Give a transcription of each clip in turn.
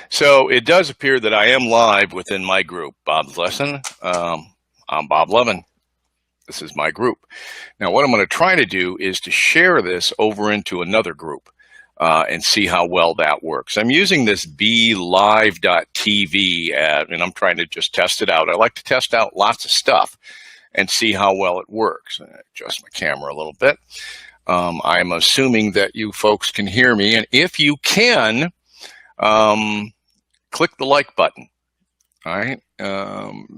So it does appear that I am live within my group, Bob's Lesson. I'm Bob Levin. This is my group. Now, what I'm going to try to do is to share this over into another group and see how well that works. I'm using this BeLive.tv and I'm trying to just test it out. I like to test out lots of stuff and see how well it works. Adjust my camera a little bit. I'm assuming that you folks can hear me, and if you can, click the like button. All right,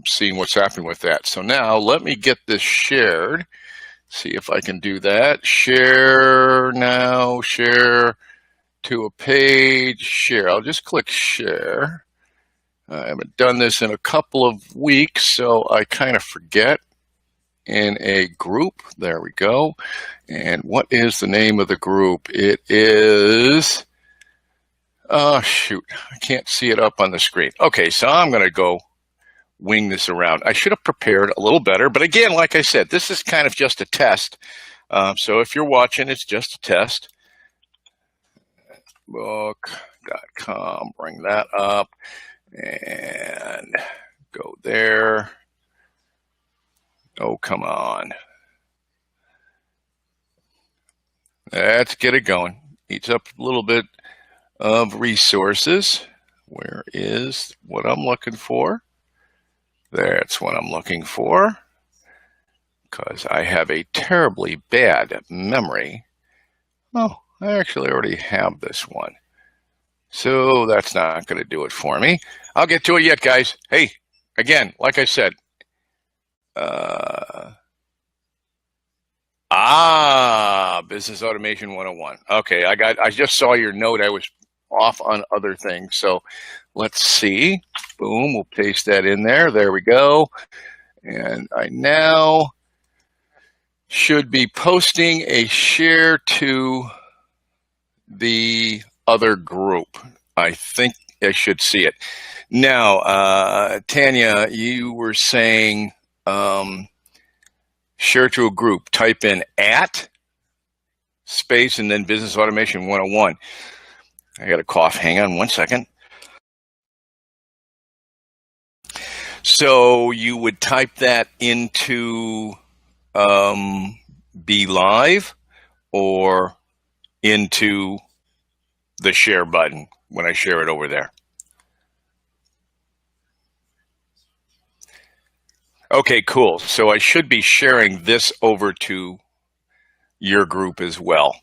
seeing what's happening with that. So now let me get this shared. See if I can do that. Share now, share to a page, share. I'll just click share. I haven't done this in a couple of weeks, so I kind of forget. In a group, there we go. And what is the name of the group? It is... oh, shoot, I can't see it up on the screen. Okay, so I'm going to go wing this around. I should have prepared a little better, but again, like I said, this is kind of just a test. So if you're watching, it's just a test. Book.com, bring that up and go there. Oh, come on. Let's get it going. Eats up a little bit of resources. Where is what I'm looking for? That's what I'm looking for, because I have a terribly bad memory. Oh, I actually already have this one, so that's not going to do it for me. I'll get to it yet, guys. Hey, again, like I said, Business Automation 101. Okay, I just saw your note. I was off on other things. So let's see. Boom, we'll paste that in there. There we go. And I now should be posting a share to the other group. I think I should see it. Now, Tania, you were saying share to a group. Type in @ space and then Business Automation 101. I got a cough. Hang on one second. So you would type that into Be Live or into the share button when I share it over there. Okay, cool. So I should be sharing this over to your group as well.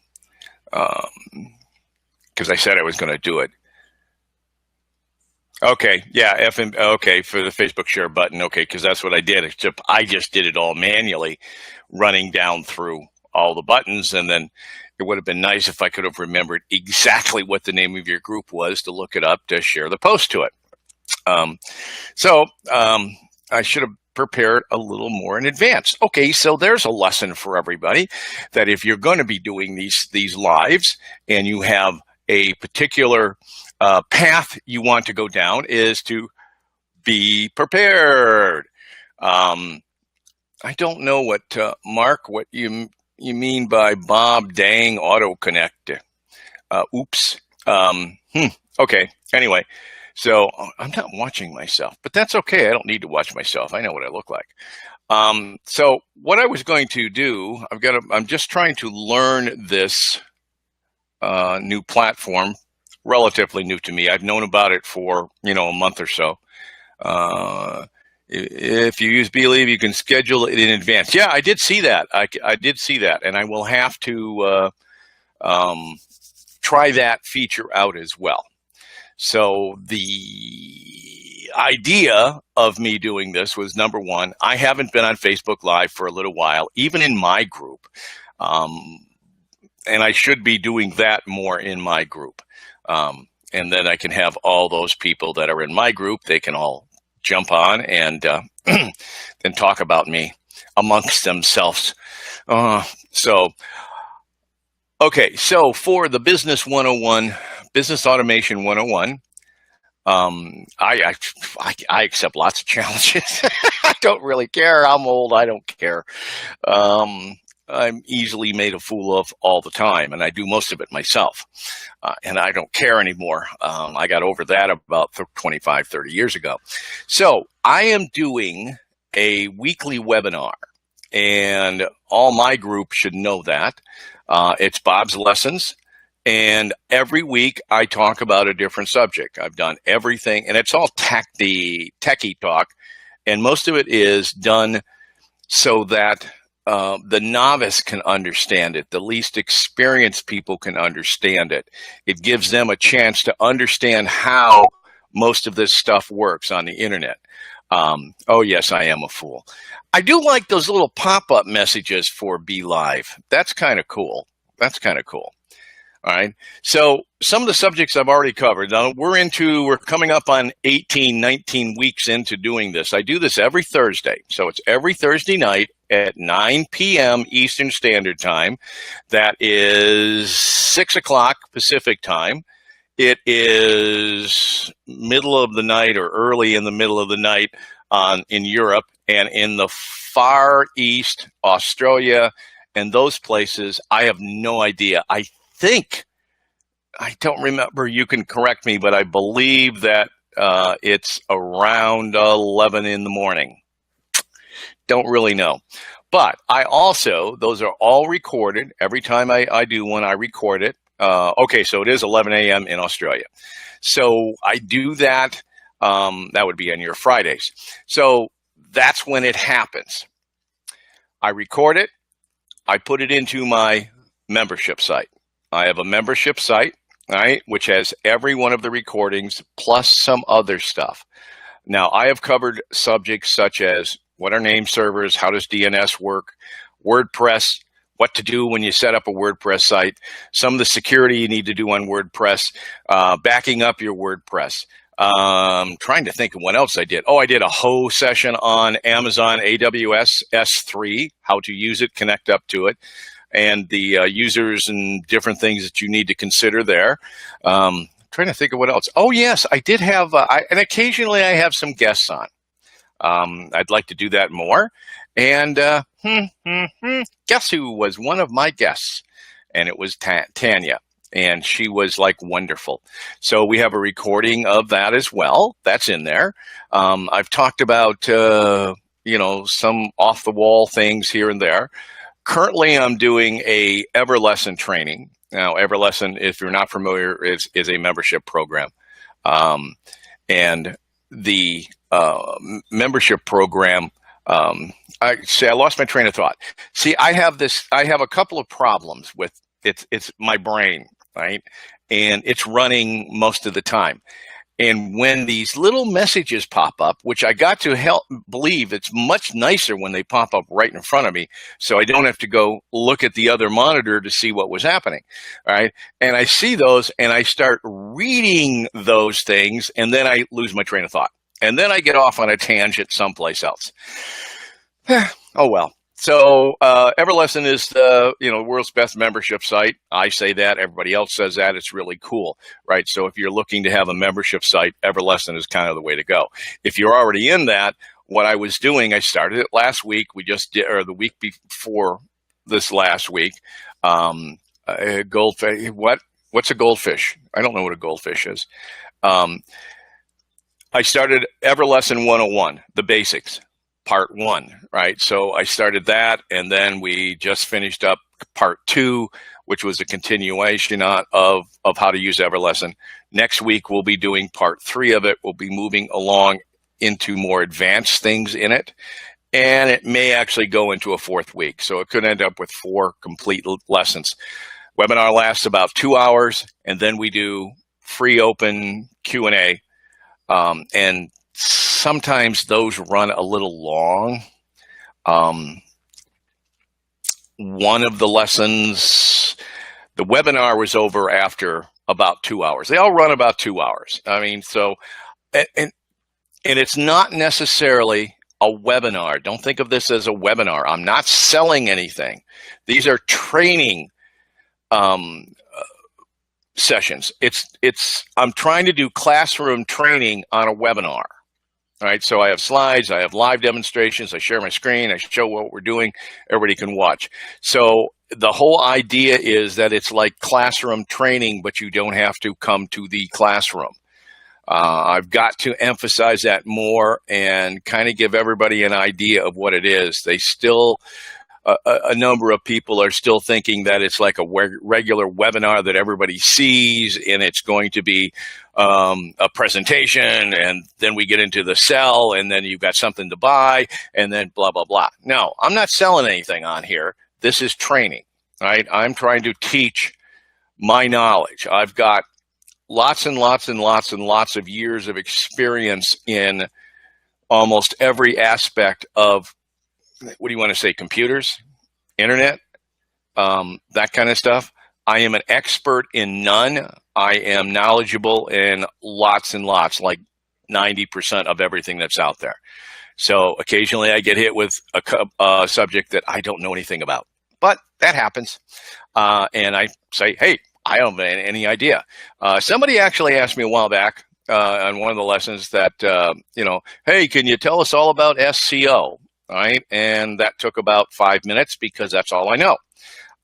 Because I said I was going to do it. Okay, yeah, okay, for the Facebook share button, okay, because that's what I did. Except I just did it all manually, running down through all the buttons, and then it would have been nice if I could have remembered exactly what the name of your group was to look it up to share the post to it. I should have prepared a little more in advance. Okay, so there's a lesson for everybody that if you're going to be doing these lives and you have a particular path you want to go down, is to be prepared. I don't know what Mark, what you mean by Bob dang auto connect. Oops. Okay. Anyway, so I'm not watching myself, but that's okay. I don't need to watch myself. I know what I look like. So what I was going to do, I'm just trying to learn this new platform, relatively new to me. I've known about it for, a month or so. If you use Believe, you can schedule it in advance. Yeah, I did see that. I did see that, and I will have to try that feature out as well. So the idea of me doing this was, number one, I haven't been on Facebook Live for a little while, even in my group. And I should be doing that more in my group. And then I can have all those people that are in my group, they can all jump on and then talk about me amongst themselves. So Okay, so for the Business 101, Business Automation 101, I accept lots of challenges. I don't really care. I'm old. I don't care. Um, I'm easily made a fool of all the time, and I do most of it myself. And I don't care anymore. I got over that about 25, 30 years ago. So I am doing a weekly webinar, and all my group should know that. It's Bob's Lessons. And every week I talk about a different subject. I've done everything, and it's all techie talk. And most of it is done so that the novice can understand it. The least experienced people can understand it. It gives them a chance to understand how most of this stuff works on the internet. Oh, yes, I am a fool. I do like those little pop-up messages for Be Live. That's kind of cool. That's kind of cool. All right. So some of the subjects I've already covered. Now we're coming up on 18, 19 weeks into doing this. I do this every Thursday. So it's every Thursday night at 9 p.m. Eastern Standard Time. That is 6 o'clock Pacific Time. It is middle of the night or early in the middle of the night in Europe, and in the Far East, Australia, and those places. I have no idea. I don't remember, you can correct me, but I believe that it's around 11 in the morning. Don't really know. But those are all recorded. Every time I do one, I record it. Okay, so it is 11 a.m. in Australia. So I do that. That would be on your Fridays. So that's when it happens. I record it. I put it into my membership site. I have a membership site, right, which has every one of the recordings plus some other stuff. Now, I have covered subjects such as what are name servers, how does DNS work, WordPress, what to do when you set up a WordPress site, some of the security you need to do on WordPress, backing up your WordPress. Trying to think of what else I did. Oh, I did a whole session on Amazon AWS S3, how to use it, connect up to it, and the users and different things that you need to consider there. Trying to think of what else. Oh, yes, I did have, and occasionally I have some guests on. I'd like to do that more. And guess who was one of my guests? And it was Tania. And she was like wonderful. So we have a recording of that as well. That's in there. I've talked about, some off the wall things here and there. Currently, I'm doing a EverLesson training. Now, EverLesson, if you're not familiar, is a membership program. And the membership program, I lost my train of thought. See, I have a couple of problems with it's my brain, right? And it's running most of the time. And when these little messages pop up, which I got to believe it's much nicer when they pop up right in front of me, so I don't have to go look at the other monitor to see what was happening, right? And I see those and I start reading those things, and then I lose my train of thought. And then I get off on a tangent someplace else. Oh, well. So EverLesson is the world's best membership site. I say that. Everybody else says that. It's really cool, right? So if you're looking to have a membership site, EverLesson is kind of the way to go. If you're already in that, what I was doing, I started it last week. We just did, or the week before this last week. Goldfish. What's a goldfish? I don't know what a goldfish is. I started EverLesson 101, the basics. Part 1, right? So I started that, and then we just finished up part 2, which was a continuation of how to use EverLesson. Next week, we'll be doing part 3 of it. We'll be moving along into more advanced things in it, and it may actually go into a 4th week. So it could end up with 4 complete lessons. Webinar lasts about 2 hours, and then we do free open Q&A, and sometimes those run a little long. One of the lessons, the webinar was over after about 2 hours. They all run about 2 hours. I mean, so, and it's not necessarily a webinar. Don't think of this as a webinar. I'm not selling anything. These are training um, sessions. I'm trying to do classroom training on a webinar. All right, so I have slides, I have live demonstrations, I share my screen, I show what we're doing, everybody can watch. So the whole idea is that it's like classroom training, but you don't have to come to the classroom. I've got to emphasize that more and kind of give everybody an idea of what it is. They still, a number of people are still thinking that it's like a regular webinar that everybody sees, and it's going to be a presentation, and then we get into the sell, and then you've got something to buy, and then blah, blah, blah. No, I'm not selling anything on here. This is training, right? I'm trying to teach my knowledge. I've got lots and lots and lots and lots of years of experience in almost every aspect of, what do you want to say, computers, internet, that kind of stuff. I am an expert in none. I am knowledgeable in lots and lots, like 90% of everything that's out there. So occasionally I get hit with a subject that I don't know anything about, but that happens. And I say, hey, I don't have any idea. Somebody actually asked me a while back on one of the lessons that, hey, can you tell us all about SEO? Right? And that took about 5 minutes because that's all I know.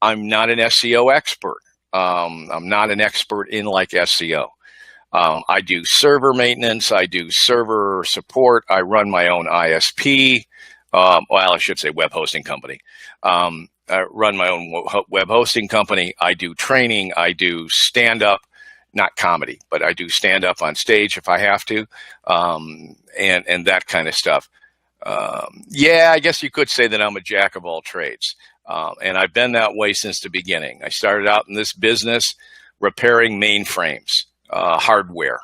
I'm not an SEO expert. I'm not an expert in like SEO. I do server maintenance. I do server support. I run my own ISP. Well, I should say web hosting company. I run my own web hosting company. I do training. I do stand-up, not comedy, but I do stand-up on stage if I have to, and that kind of stuff. Yeah, I guess you could say that I'm a jack of all trades. And I've been that way since the beginning. I started out in this business repairing mainframes, hardware.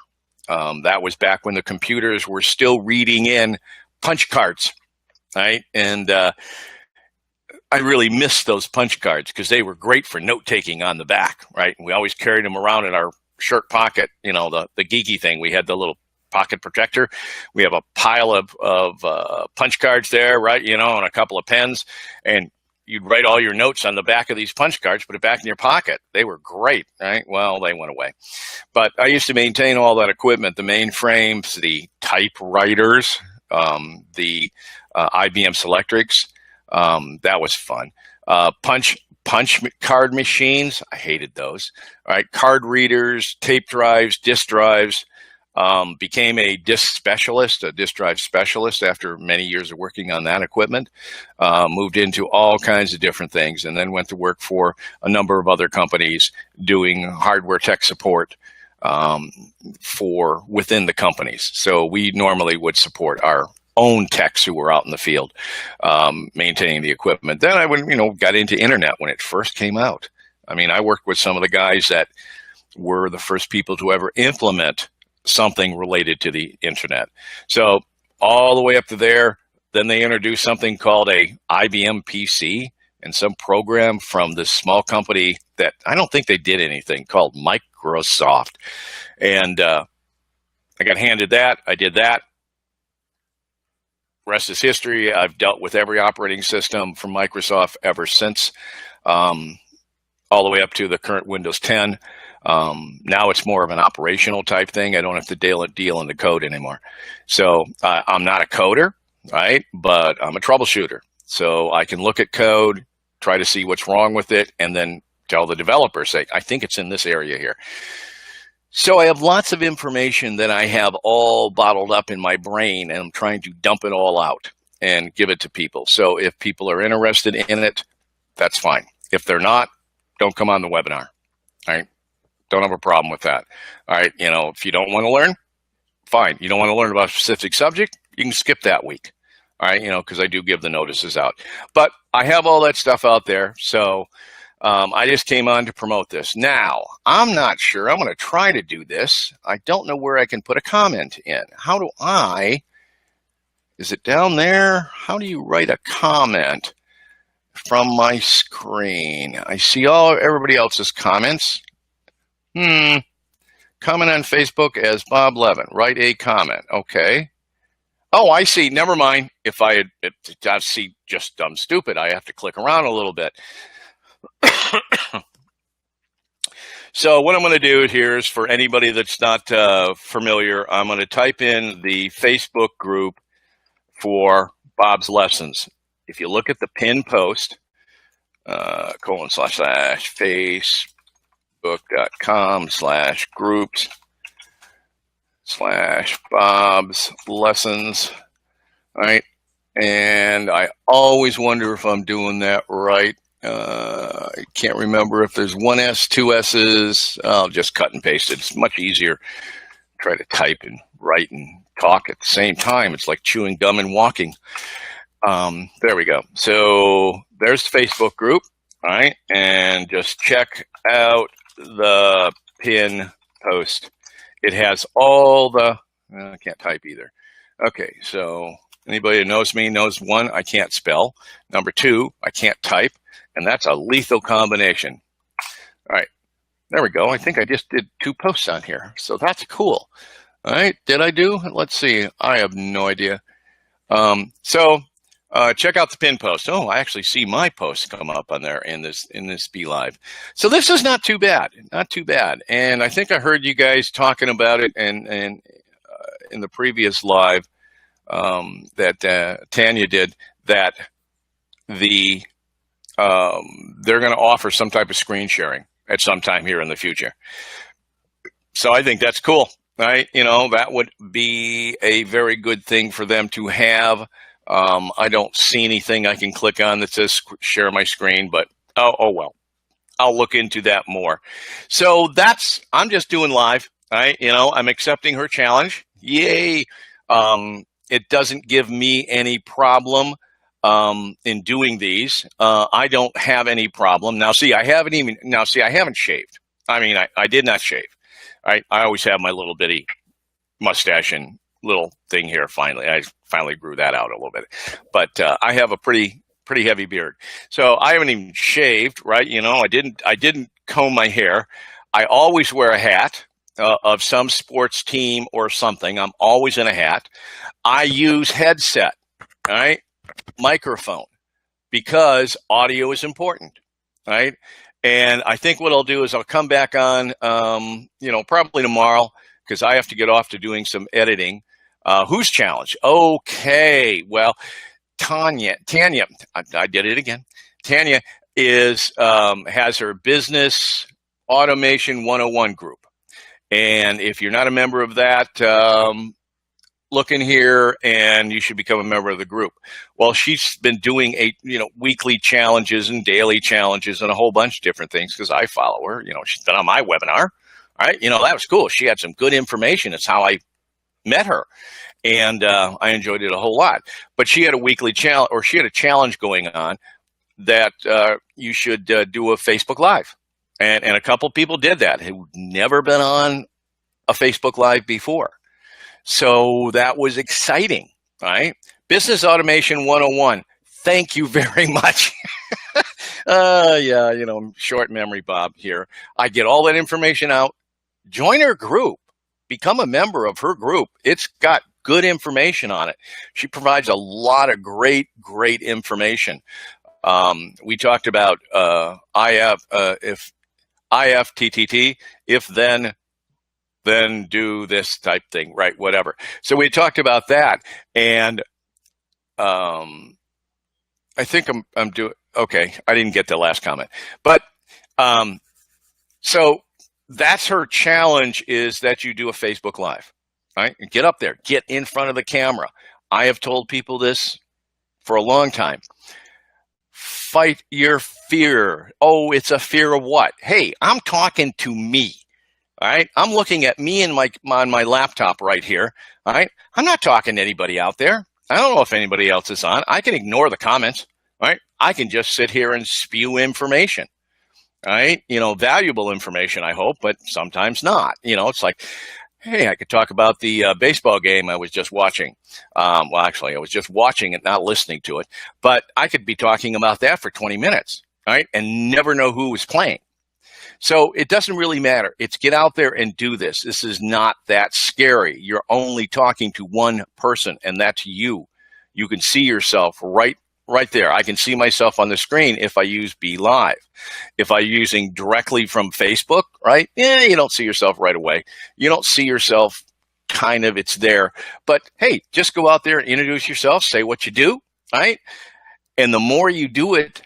That was back when the computers were still reading in punch cards, right? And I really missed those punch cards because they were great for note-taking on the back, right? We always carried them around in our shirt pocket, the geeky thing. We had the little pocket protector. We have a pile of punch cards there, right? And a couple of pens, and you'd write all your notes on the back of these punch cards, put it back in your pocket. They were great, right? Well, they went away. But I used to maintain all that equipment, the mainframes, the typewriters, the IBM Selectrics. That was fun. Punch card machines. I hated those. All right. Card readers, tape drives, disk drives. Became a disk drive specialist after many years of working on that equipment. Moved into all kinds of different things, and then went to work for a number of other companies doing hardware tech support for within the companies. So we normally would support our own techs who were out in the field maintaining the equipment. Then I got into internet when it first came out. I mean, I worked with some of the guys that were the first people to ever implement something related to the internet. So all the way up to there, then they introduced something called a IBM PC and some program from this small company that I don't think they did anything, called Microsoft. And I got handed that. I did that. Rest is history. I've dealt with every operating system from Microsoft ever since, all the way up to the current Windows 10. Now it's more of an operational type thing. I don't have to deal in the code anymore. So I'm not a coder, right? But I'm a troubleshooter. So I can look at code, try to see what's wrong with it, and then tell the developer, say, I think it's in this area here. So I have lots of information that I have all bottled up in my brain, and I'm trying to dump it all out and give it to people. So if people are interested in it, that's fine. If they're not, don't come on the webinar. All right. Don't have a problem with that. All right. If you don't want to learn, fine. You don't want to learn about a specific subject, you can skip that week. All right. Because I do give the notices out. But I have all that stuff out there. So I just came on to promote this. Now, I'm not sure. I'm going to try to do this. I don't know where I can put a comment in. How do is it down there? How do you write a comment from my screen? I see everybody else's comments. Comment on Facebook as Bob Levin. Write a comment. Okay. Oh, I see. Never mind. If I see just dumb stupid, I have to click around a little bit. So what I'm going to do here is, for anybody that's not familiar, I'm going to type in the Facebook group for Bob's Lessons. If you look at the pinned post, facebook.com/groups/Bob's Lessons. All right. And I always wonder if I'm doing that right. I can't remember if there's one S, two S's. I'll just cut and paste it. It's much easier. Try to type and write and talk at the same time. It's like chewing gum and walking. There we go. So there's the Facebook group. All right. And just check out the pin post. It has all the, I can't type either. Okay. So anybody who knows me knows, one, I can't spell. Number two, I can't type. And that's a lethal combination. All right. There we go. I think I just did 2 posts on here. So that's cool. All right. Did I do? Let's see. I have no idea. Check out the pin post. Oh, I actually see my posts come up on there in this Be Live. So this is not too bad. Not too bad. And I think I heard you guys talking about it and in the previous live that Tania did, that they're going to offer some type of screen sharing at some time here in the future. So I think that's cool, right? That would be a very good thing for them to have. I don't see anything I can click on that says share my screen, but oh well, I'll look into that more. So I'm just doing live, right? I'm accepting her challenge. Yay. It doesn't give me any problem in doing these. I don't have any problem. Now, see, I haven't shaved. I mean, I did not shave. I always have my little bitty mustache and little thing here. I finally grew that out a little bit. But I have a pretty heavy beard. So I haven't even shaved, right? I didn't comb my hair. I always wear a hat of some sports team or something. I'm always in a hat. I use headset, all right? Microphone, because audio is important, right? And I think what I'll do is I'll come back on, probably tomorrow, because I have to get off to doing some editing. Whose challenge? Okay, well, Tania, I did it again. Tania has her Business Automation 101 group. And if you're not a member of that, look in here and you should become a member of the group. Well, she's been doing weekly challenges and daily challenges and a whole bunch of different things, because I follow her. She's been on my webinar. All right. That was cool. She had some good information. It's how I met her. And I enjoyed it a whole lot. But she had a weekly challenge, or she had a challenge going on that you should do a Facebook Live. And a couple people did that who'd never been on a Facebook Live before. So that was exciting, right? Business Automation 101. Thank you very much. Short memory, Bob, here. I get all that information out. Join her group. Become a member of her group. It's got good information on it. She provides a lot of great information. We talked about IFTTT, if then do this type thing, right? Whatever. So we talked about that, and I think I'm doing okay. I didn't get the last comment, but so that's her challenge, is that you do a Facebook Live, right? Get up there, get in front of the camera. I have told people this for a long time. Fight your fear. Oh, it's a fear of what? Hey, I'm talking to me. All right. I'm looking at me on my laptop right here. All right. I'm not talking to anybody out there. I don't know if anybody else is on. I can ignore the comments. All right. I can just sit here and spew information. All right. Valuable information, I hope, but sometimes not. It's like, hey, I could talk about the baseball game I was just watching. Well, actually, I was just watching it, not listening to it. But I could be talking about that for 20 minutes, right, and never know who was playing. So it doesn't really matter. It's get out there and do this. This is not that scary. You're only talking to one person, and that's you. You can see yourself right right there. I can see myself on the screen if I use Be Live. If I'm using directly from Facebook, right? You don't see yourself right away. You don't see yourself kind of, it's there. But hey, just go out there and introduce yourself, say what you do, right? And the more you do it,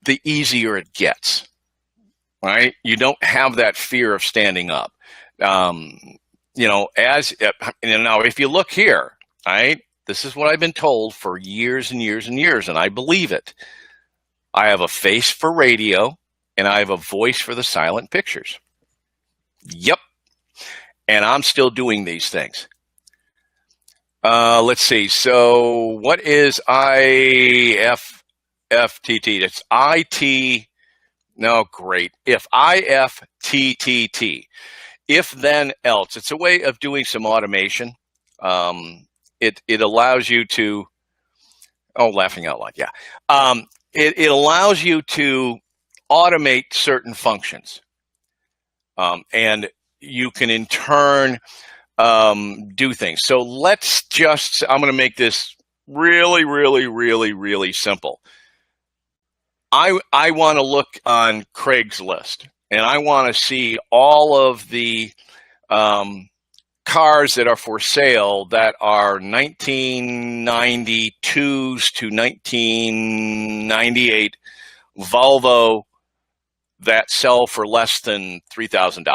the easier it gets, right? You don't have that fear of standing up. Now, if you look here, right? This is what I've been told for years and years and years, and I believe it. I have a face for radio, and I have a voice for the silent pictures. Yep. And I'm still doing these things. Let's see. So what is IFTT? It's IT. No, great. If IFTTT. If then else. It's a way of doing some automation. It allows you to, laughing out loud, yeah. It allows you to automate certain functions. And you can in turn do things. So I'm going to make this really, really, really, really simple. I want to look on Craigslist, and I want to see all of the cars that are for sale that are 1992s to 1998 Volvo that sell for less than $3,000.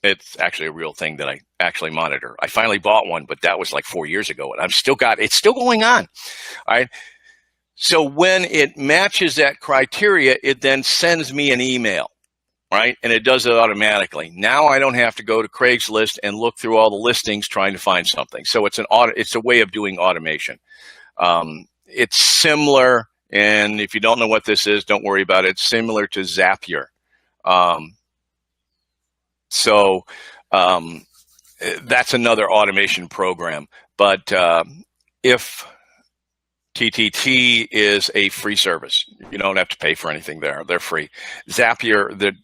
It's actually a real thing that I actually monitor. I finally bought one, but that was like 4 years ago, and it's still going on. All right. So when it matches that criteria, it then sends me an email. Right? And it does it automatically. Now I don't have to go to Craigslist and look through all the listings trying to find something. So it's a way of doing automation. It's similar, and if you don't know what this is, don't worry about it. It's similar to Zapier. That's another automation program. But if TTT is a free service. You don't have to pay for anything there. They're free. Zapier,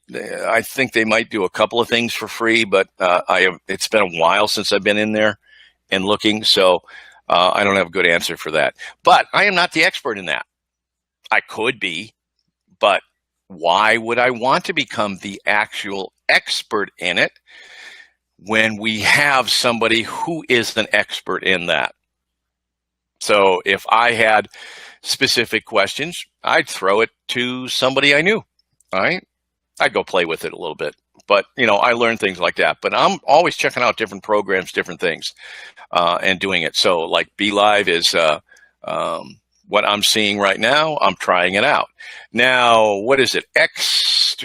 I think they might do a couple of things for free, but it's been a while since I've been in there and looking, so I don't have a good answer for that. But I am not the expert in that. I could be, but why would I want to become the actual expert in it when we have somebody who is an expert in that? So if I had specific questions, I'd throw it to somebody I knew, all right? I'd go play with it a little bit. But, I learn things like that. But I'm always checking out different programs, different things, and doing it. So like Be Live is what I'm seeing right now. I'm trying it out. Now, what is it?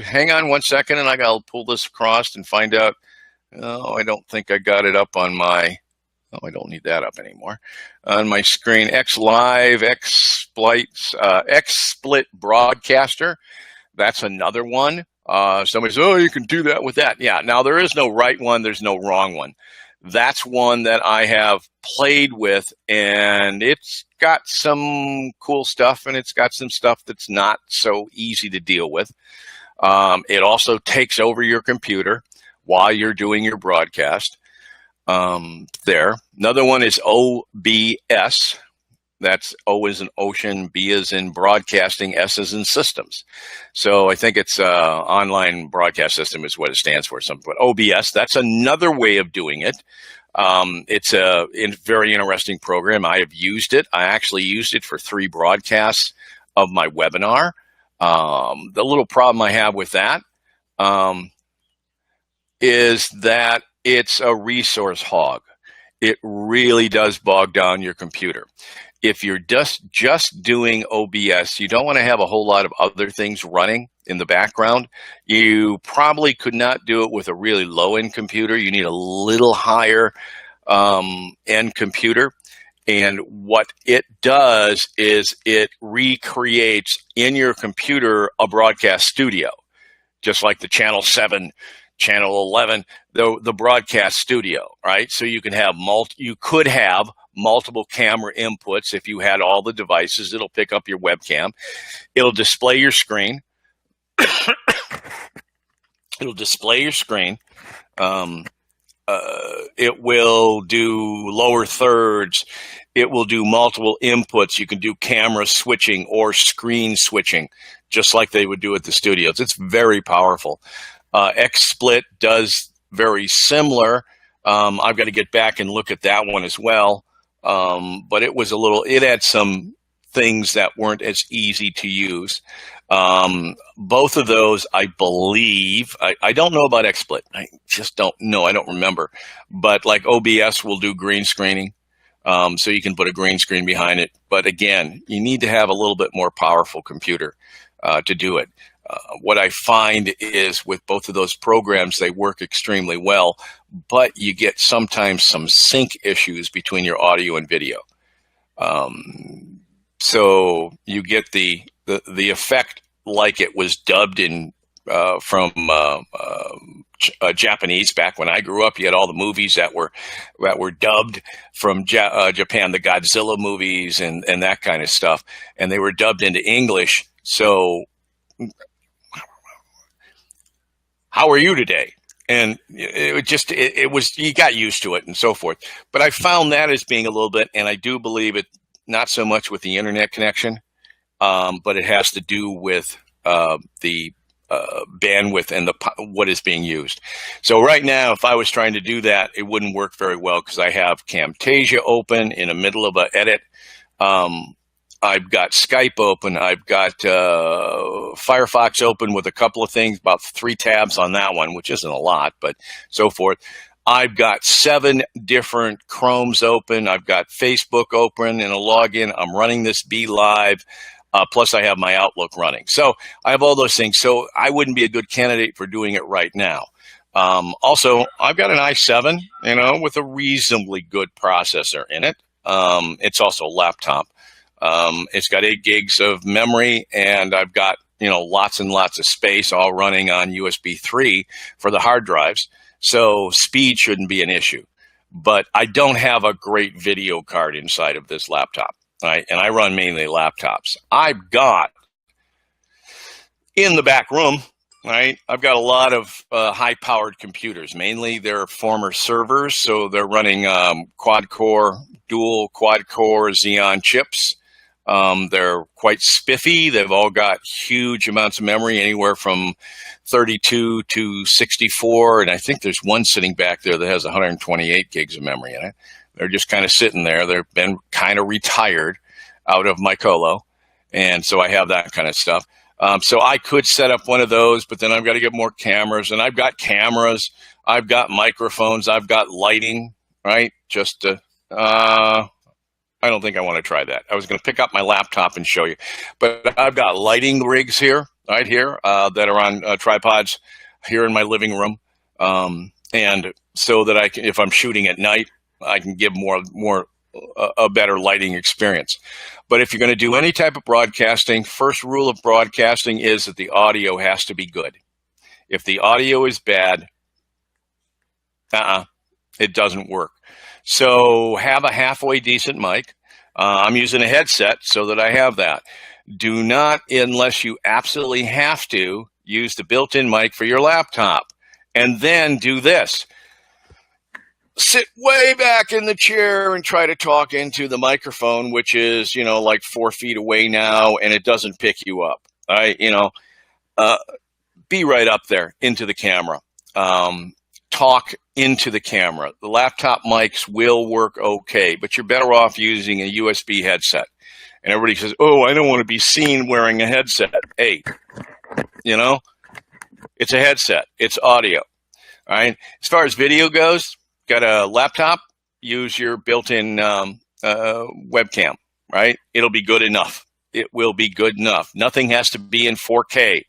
Hang on one second, and I got to pull this across and find out. Oh, I don't think I got it up on my... Oh, I don't need that up anymore. On my screen, XLive, XSplit Broadcaster. That's another one. Somebody says, you can do that with that. Yeah, now there is no right one. There's no wrong one. That's one that I have played with, and it's got some cool stuff, and it's got some stuff that's not so easy to deal with. It also takes over your computer while you're doing your broadcast. There. Another one is OBS. That's O as in ocean, B as in broadcasting, S as in systems. So I think it's online broadcast system is what it stands for. But OBS, that's another way of doing it. It's a very interesting program. I have used it. I actually used it for 3 broadcasts of my webinar. The little problem I have with that is that it's a resource hog. It really does bog down your computer. If you're just doing OBS, you don't want to have a whole lot of other things running in the background. You probably could not do it with a really low-end computer. You need a little higher end computer. And what it does is it recreates in your computer a broadcast studio, just like the Channel 7, Channel 11, the broadcast studio, right? So you can have multiple camera inputs. If you had all the devices, it'll pick up your webcam. It'll display your screen. It'll display your screen. It will do lower thirds. It will do multiple inputs. You can do camera switching or screen switching, just like they would do at the studios. It's very powerful. XSplit does very similar. I've got to get back and look at that one as well. But it had some things that weren't as easy to use. Both of those, I believe, I don't know about XSplit. I just don't know. I don't remember. But like OBS will do green screening. So you can put a green screen behind it. But again, you need to have a little bit more powerful computer to do it. What I find is with both of those programs, they work extremely well, but you get sometimes some sync issues between your audio and video. So you get the effect like it was dubbed in from Japanese back when I grew up. You had all the movies that were dubbed from Japan, the Godzilla movies and that kind of stuff, and they were dubbed into English. So, how are you today? And it was, you got used to it and so forth. But I found that as being a little bit, and I do believe it not so much with the internet connection, but it has to do with the bandwidth and what is being used. So right now, if I was trying to do that, it wouldn't work very well because I have Camtasia open in the middle of an edit. I've got Skype open. I've got Firefox open with a couple of things, about 3 tabs on that one, which isn't a lot, but so forth. I've got 7 different Chromes open. I've got Facebook open and a login. I'm running this Be Live. Plus, I have my Outlook running. So I have all those things. So I wouldn't be a good candidate for doing it right now. Also, I've got an i7, with a reasonably good processor in it. It's also a laptop. It's got 8 gigs of memory, and I've got, lots and lots of space, all running on USB 3 for the hard drives. So speed shouldn't be an issue. But I don't have a great video card inside of this laptop, right? And I run mainly laptops. I've got, in the back room, right, I've got a lot of high-powered computers. Mainly they're former servers, so they're running dual quad-core Xeon chips. They're quite spiffy. They've all got huge amounts of memory, anywhere from 32 to 64. And I think there's one sitting back there that has 128 gigs of memory in it. They're just kind of sitting there. They've been kind of retired out of my colo. And so I have that kind of stuff. So I could set up one of those, but then I've got to get more cameras. And I've got cameras. I've got microphones. I've got lighting, right? Just to... I don't think I want to try that. I was going to pick up my laptop and show you. But I've got lighting rigs here, right here, that are on tripods here in my living room. And so that I can, if I'm shooting at night, I can give a better lighting experience. But if you're going to do any type of broadcasting, first rule of broadcasting is that the audio has to be good. If the audio is bad, it doesn't work. So have a halfway decent mic. I'm using a headset so that I have that. Do not, unless you absolutely have to, use the built-in mic for your laptop. And then do this. Sit way back in the chair and try to talk into the microphone, which is, like 4 feet away now, and it doesn't pick you up. All right, be right up there into the camera. Talk into the camera. The laptop mics will work okay, but you're better off using a USB headset. And everybody says, oh, I don't want to be seen wearing a headset. Hey, it's a headset. It's audio. All right. As far as video goes, got a laptop, use your built-in webcam, right? It'll be good enough. It will be good enough. Nothing has to be in 4K.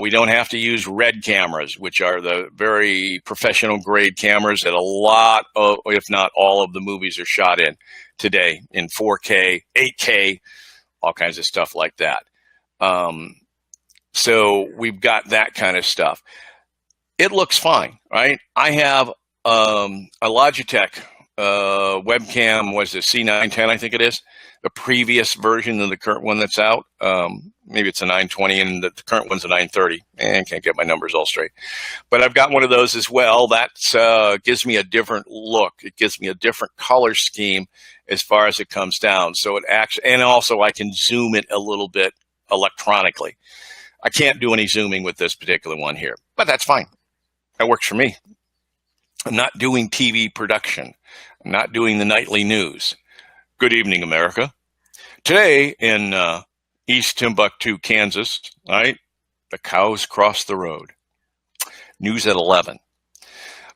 We don't have to use RED cameras, which are the very professional grade cameras that a lot of, if not all of the movies are shot in today in 4K, 8K, all kinds of stuff like that. So we've got that kind of stuff. It looks fine, right? I have a Logitech webcam, was it C910, I think it is, the previous version of the current one that's out. maybe it's a 920 and the current one's a 930. Can't get my numbers all straight. But I've got one of those as well. That gives me a different look. It gives me a different color scheme as far as it comes down. So it actually, and also I can zoom it a little bit electronically. I can't do any zooming with this particular one here, but that's fine. That works for me. I'm not doing TV production. I'm not doing the nightly news. Good evening, America. Today in East Timbuktu, Kansas, right? The cows cross the road. News at 11.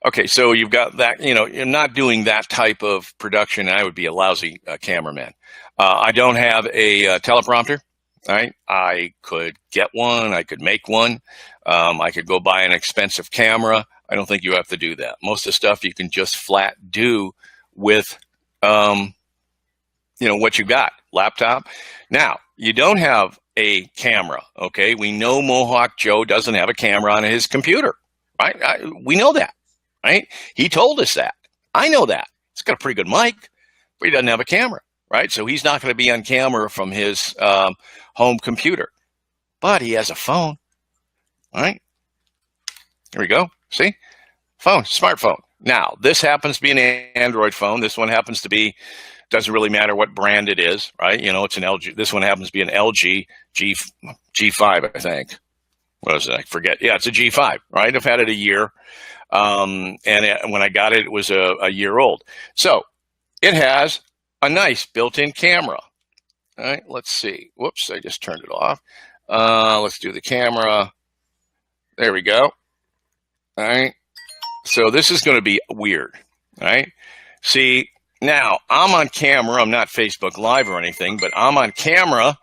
Okay, so you've got that, you're not doing that type of production. I would be a lousy cameraman. I don't have a teleprompter, right? I could get one. I could make one. I could go buy an expensive camera. I don't think you have to do that. Most of the stuff you can just flat do with, what you got, laptop. Now, you don't have a camera, okay? We know Mohawk Joe doesn't have a camera on his computer, right? We know that, right? He told us that. I know that. He's got a pretty good mic, but he doesn't have a camera, right? So he's not going to be on camera from his home computer, but he has a phone, all right? Here we go. See? Phone, smartphone. Now, this happens to be an Android phone. This one happens to be, doesn't really matter what brand it is, right? It's an LG. This one happens to be an LG G5, I think. What is it? I forget. Yeah, it's a G5, right? I've had it a year. And when I got it, it was a year old. So it has a nice built-in camera. All right, let's see. Whoops, I just turned it off. Let's do the camera. There we go. All right. So this is going to be weird, right? See, now I'm on camera. I'm not Facebook Live or anything, but I'm on camera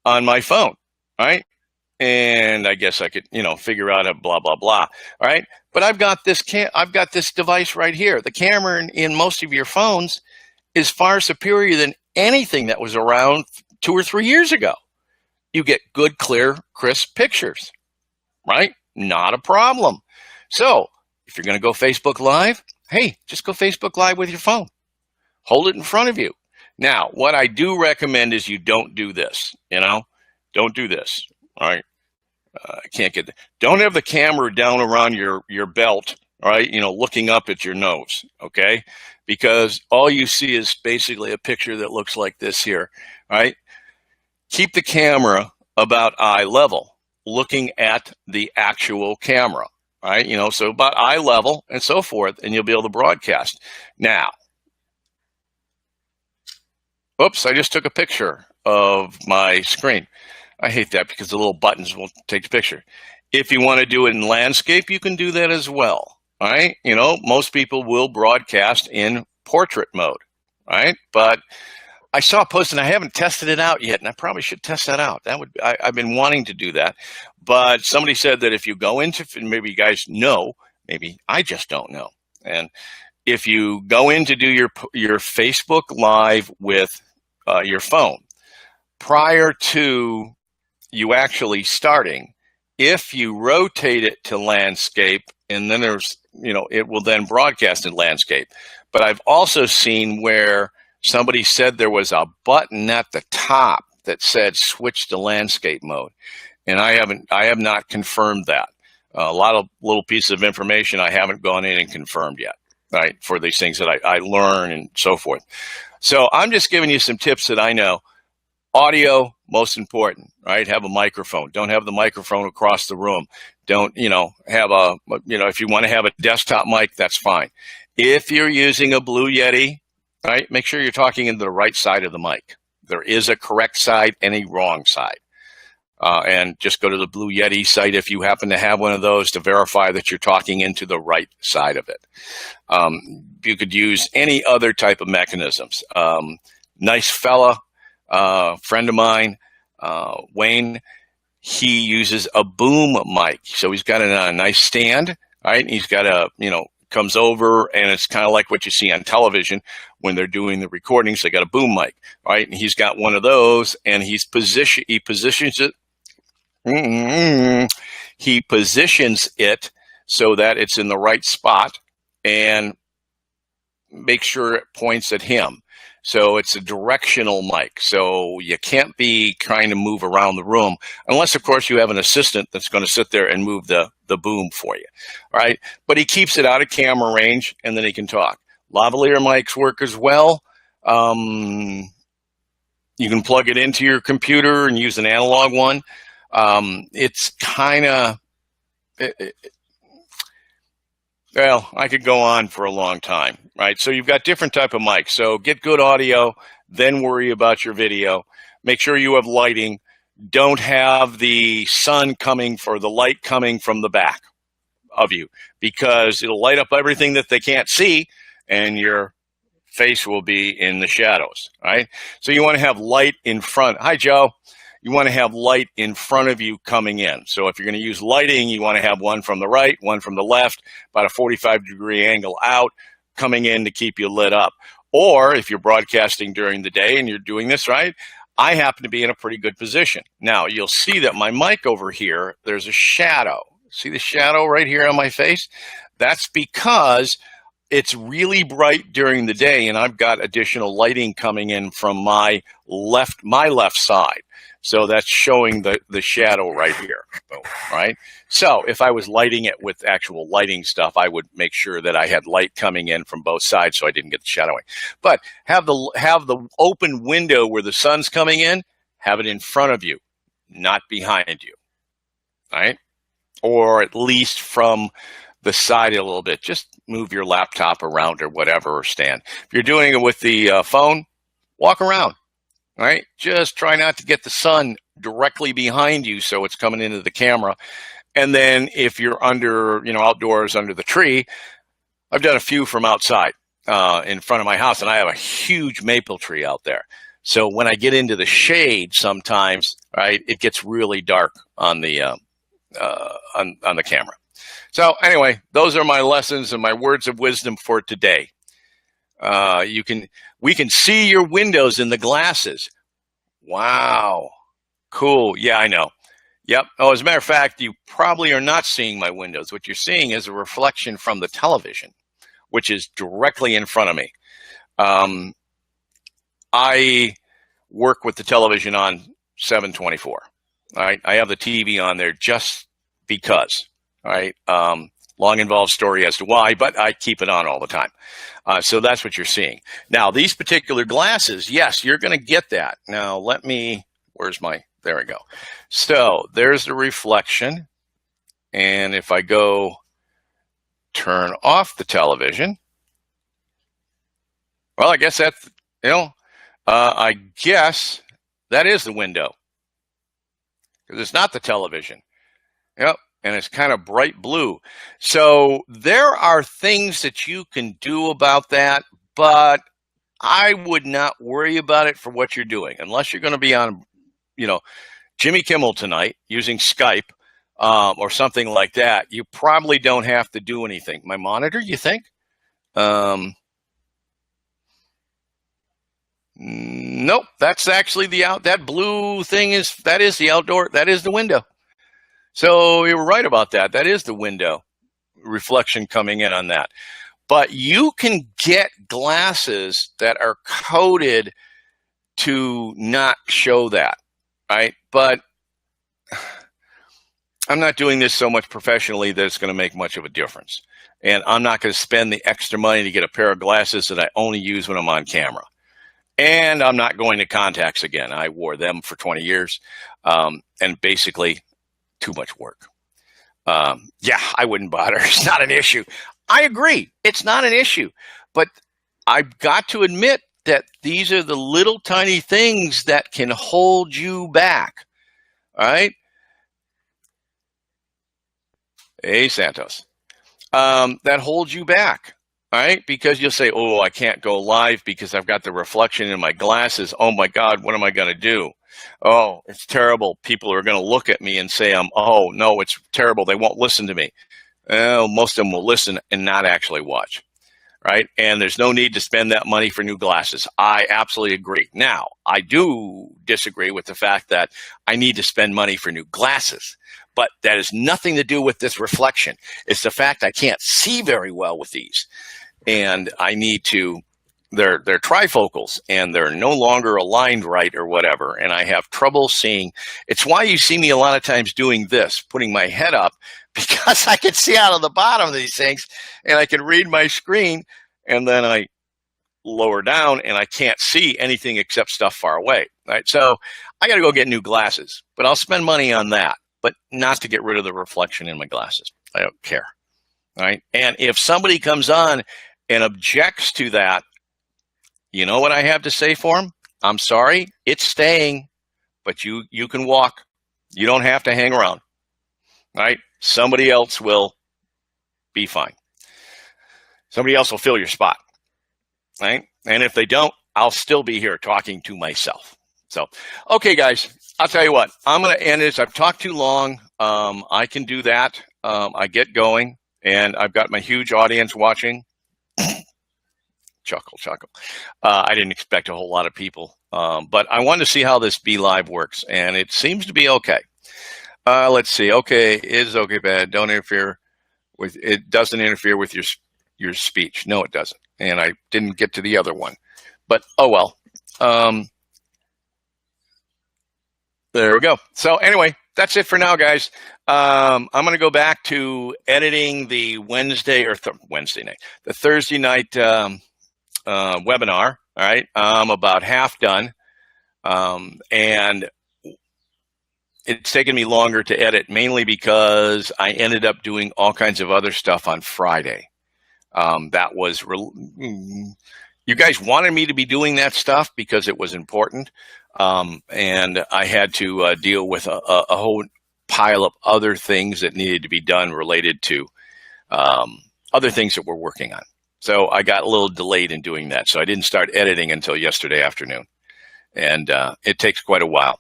on my phone, right? And I guess I could, figure out a blah, blah, blah, all right? But I've got this device right here. The camera in most of your phones is far superior than anything that was around 2 or 3 years ago. You get good, clear, crisp pictures, right? Not a problem. So if you're going to go Facebook Live, hey, just go Facebook Live with your phone. Hold it in front of you. Now, what I do recommend is you don't do this, Don't do this, all right? I can't get don't have the camera down around your belt, all right, looking up at your nose, okay? Because all you see is basically a picture that looks like this here, all right? Keep the camera about eye level, looking at the actual camera. Right, so about eye level and so forth, and you'll be able to broadcast. Now, oops, I just took a picture of my screen. I hate that because the little buttons won't take the picture. If you want to do it in landscape, you can do that as well. All right, most people will broadcast in portrait mode, right? But I saw a post, and I haven't tested it out yet, and I probably should test that out. I've been wanting to do that. But somebody said that if you go into, maybe you guys know, maybe I just don't know. And if you go in to do your Facebook Live with your phone, prior to you actually starting, if you rotate it to landscape, and then it will then broadcast in landscape. But I've also seen where somebody said there was a button at the top that said switch to landscape mode. And I have not confirmed that. A lot of little pieces of information I haven't gone in and confirmed yet, right, for these things that I learn and so forth. So I'm just giving you some tips that I know. Audio, most important, right? Have a microphone. Don't have the microphone across the room. Don't, have if you want to have a desktop mic, that's fine. If you're using a Blue Yeti, right, make sure you're talking into the right side of the mic. There is a correct side and a wrong side. And just go to the Blue Yeti site if you happen to have one of those to verify that you're talking into the right side of it. You could use any other type of mechanisms. Nice fella, friend of mine, Wayne, he uses a boom mic. So he's got it on a nice stand, right? And he's got comes over, and it's kind of like what you see on television when they're doing the recordings. They got a boom mic, right? And he's got one of those, and he positions it. He positions it so that it's in the right spot and make sure it points at him. So it's a directional mic. So you can't be trying to move around the room unless, of course, you have an assistant that's going to sit there and move the boom for you. All right. But he keeps it out of camera range, and then he can talk. Lavalier mics work as well. You can plug it into your computer and use an analog one. It's kind of, well, I could go on for a long time, right? So you've got different type of mics. So get good audio, then worry about your video. Make sure you have lighting. Don't have the sun coming for the light coming from the back of you, because it'll light up everything that they can't see, and your face will be in the shadows, right? So you want to have light in front. Hi, Joe. You want to have light in front of you coming in. So if you're going to use lighting, you want to have one from the right, one from the left, about a 45-degree angle out, coming in to keep you lit up. Or if you're broadcasting during the day and you're doing this right, I happen to be in a pretty good position. Now, you'll see that my mic over here, there's a shadow. See the shadow right here on my face? That's because it's really bright during the day, and I've got additional lighting coming in from my left side. So that's showing the shadow right here, right? So if I was lighting it with actual lighting stuff, I would make sure that I had light coming in from both sides so I didn't get the shadowing. But have the open window where the sun's coming in, have it in front of you, not behind you, right? Or at least from the side a little bit. Just move your laptop around or whatever, or stand. If you're doing it with the phone, walk around. All right, just try not to get the sun directly behind you so it's coming into the camera. And then if you're under, outdoors under the tree, I've done a few from outside in front of my house, and I have a huge maple tree out there. So when I get into the shade sometimes, right, it gets really dark on the on the camera. So anyway, those are my lessons and my words of wisdom for today. We can see your windows in the glasses. Wow. Cool. Yeah, I know. Yep. Oh, as a matter of fact, you probably are not seeing my windows. What you're seeing is a reflection from the television, which is directly in front of me. I work with the television on 7/24. All right. I have the TV on there just because. All right. Long involved story as to why, but I keep it on all the time. So that's what you're seeing. Now, these particular glasses, yes, you're going to get that. Now, there we go. So there's the reflection. And if I go turn off the television, well, I guess that's, I guess that is the window, because it's not the television. Yep. And it's kind of bright blue. So there are things that you can do about that, but I would not worry about it for what you're doing, unless you're going to be on, Jimmy Kimmel tonight using Skype or something like that. You probably don't have to do anything. My monitor, you think? Nope. That's actually that blue thing is the outdoor. That is the window. So you were right about that. That is the window reflection coming in on that. But you can get glasses that are coated to not show that, right? But I'm not doing this so much professionally that it's going to make much of a difference. And I'm not going to spend the extra money to get a pair of glasses that I only use when I'm on camera. And I'm not going to contacts again. I wore them for 20 years. And basically, too much work. Yeah, I wouldn't bother. It's not an issue. I agree. It's not an issue. But I've got to admit that these are the little tiny things that can hold you back. All right? Hey, Santos. That holds you back. All right? Because you'll say, oh, I can't go live because I've got the reflection in my glasses. Oh, my God, what am I going to do? Oh, it's terrible. People are going to look at me and say, oh, no, it's terrible. They won't listen to me. Most of them will listen and not actually watch, right? And there's no need to spend that money for new glasses. I absolutely agree. Now, I do disagree with the fact that I need to spend money for new glasses, but that has nothing to do with this reflection. It's the fact I can't see very well with these, and I need to they're trifocals and they're no longer aligned right or whatever, and I have trouble seeing. It's why you see me a lot of times doing this, putting my head up, because I can see out of the bottom of these things and I can read my screen, and then I lower down and I can't see anything except stuff far away. Right? So I got to go get new glasses, but I'll spend money on that, but not to get rid of the reflection in my glasses. I don't care. Right? And if somebody comes on and objects to that, you know what I have to say for them? I'm sorry, it's staying, but you can walk. You don't have to hang around. Right? Somebody else will be fine. Somebody else will fill your spot. Right? And if they don't, I'll still be here talking to myself. So, okay, guys, I'll tell you what. I'm going to end this. I've talked too long. I can do that. I get going, and I've got my huge audience watching. Chuckle. I didn't expect a whole lot of people, but I wanted to see how this Be Live works, and it seems to be okay. Let's see. Okay, is okay bad. Don't interfere with it. Doesn't interfere with your speech. No, it doesn't. And I didn't get to the other one, but oh well. There we go. So anyway, that's it for now, guys. I'm going to go back to editing the Wednesday night, the Thursday night webinar. All right, I'm about half done, and it's taken me longer to edit, mainly because I ended up doing all kinds of other stuff on Friday. That was you guys wanted me to be doing that stuff because it was important, and I had to deal with a whole pile of other things that needed to be done related to other things that we're working on. So I got a little delayed in doing that. So I didn't start editing until yesterday afternoon, and it takes quite a while.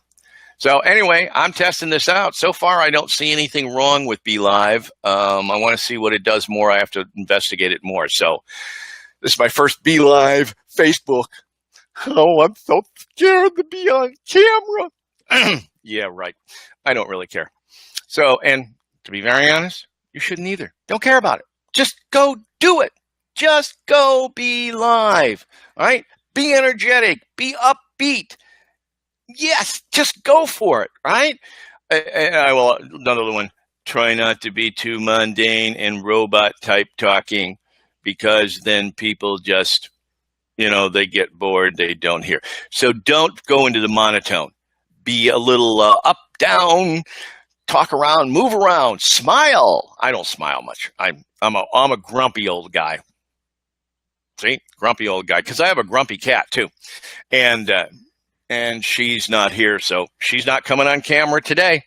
So anyway, I'm testing this out. So far, I don't see anything wrong with Be Live. I want to see what it does more. I have to investigate it more. So this is my first Be Live Facebook. Oh, I'm so scared to be on camera. Yeah, right. I don't really care. So, and to be very honest, you shouldn't either. Don't care about it. Just go do it. Just go be live. All right? Be energetic. Be upbeat. Yes, just go for it, right? I will, another one, try not to be too mundane and robot type talking, because then people just, they get bored, they don't hear. So don't go into the monotone. Be a little up, down, talk around, move around, smile. I don't smile much. I'm a grumpy old guy. See, grumpy old guy, because I have a grumpy cat too. And she's not here, so she's not coming on camera today.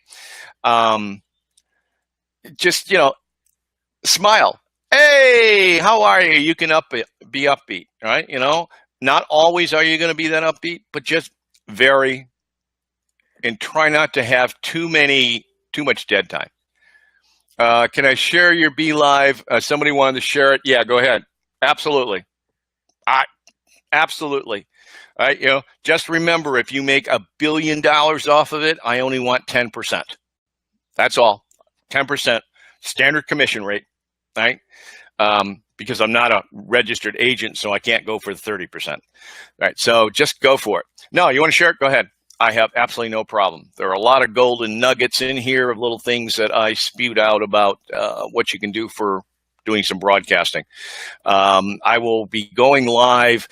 Just, smile. Hey, how are you? You can be upbeat, right? Not always are you going to be that upbeat, but just vary and try not to have too much dead time. Can I share your Be Live? Somebody wanted to share it. Yeah, go ahead. Absolutely. Absolutely. All right, just remember, if you make $1 billion off of it, I only want 10%. That's all. 10% standard commission rate, right? Because I'm not a registered agent, so I can't go for the 30%. Right, so just go for it. No, you want to share it? Go ahead. I have absolutely no problem. There are a lot of golden nuggets in here of little things that I spewed out about what you can do for doing some broadcasting. I will be going live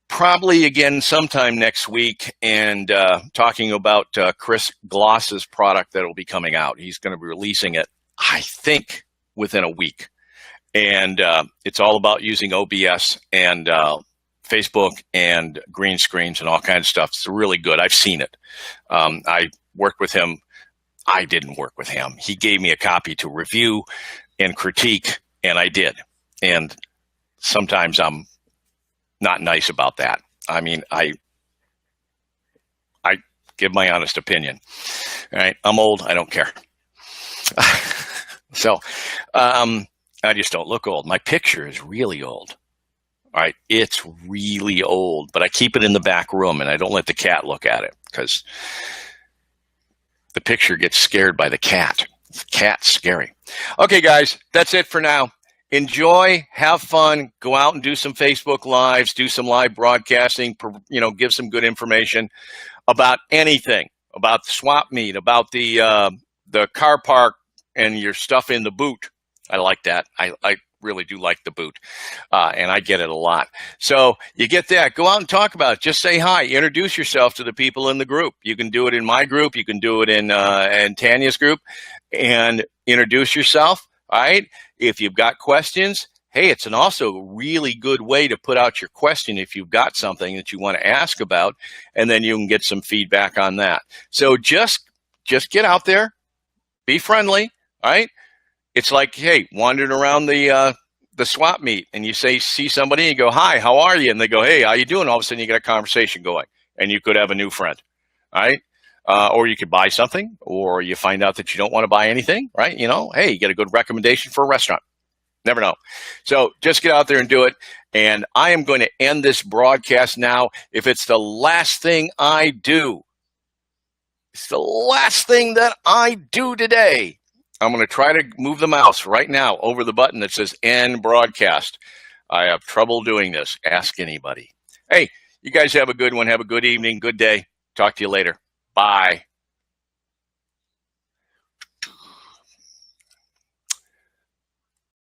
probably again sometime next week and talking about Chris Gloss's product that will be coming out. He's going to be releasing it, I think, within a week. And it's all about using OBS and Facebook and green screens and all kinds of stuff. It's really good. I've seen it. I worked with him. I didn't work with him. He gave me a copy to review and critique, and I did. And sometimes I'm not nice about that. I mean, I give my honest opinion. All right, I'm old. I don't care. So I just don't look old. My picture is really old. All right, it's really old, but I keep it in the back room and I don't let the cat look at it because the picture gets scared by the cat. The cat's scary. Okay, guys, that's it for now. enjoy, have fun, go out and do some Facebook Lives, do some live broadcasting, give some good information about anything, about the swap meet, about the car park and your stuff in the boot. I like that. I really do like the boot, and I get it a lot. So you get that. Go out and talk about it. Just say hi. Introduce yourself to the people in the group. You can do it in my group. You can do it in Tania's group, and introduce yourself. All right. If you've got questions, hey, it's an also really good way to put out your question if you've got something that you want to ask about, and then you can get some feedback on that. So just get out there, be friendly. All right. It's like, hey, wandering around the swap meet, and you see somebody and you go, hi, how are you? And they go, hey, how you doing? All of a sudden you get a conversation going, and you could have a new friend, all right? Or you could buy something, or you find out that you don't want to buy anything, right? Hey, you get a good recommendation for a restaurant. Never know. So just get out there and do it. And I am going to end this broadcast now. If it's the last thing I do, it's the last thing that I do today, I'm going to try to move the mouse right now over the button that says end broadcast. I have trouble doing this. Ask anybody. Hey, you guys have a good one. Have a good evening, good day. Talk to you later. Bye.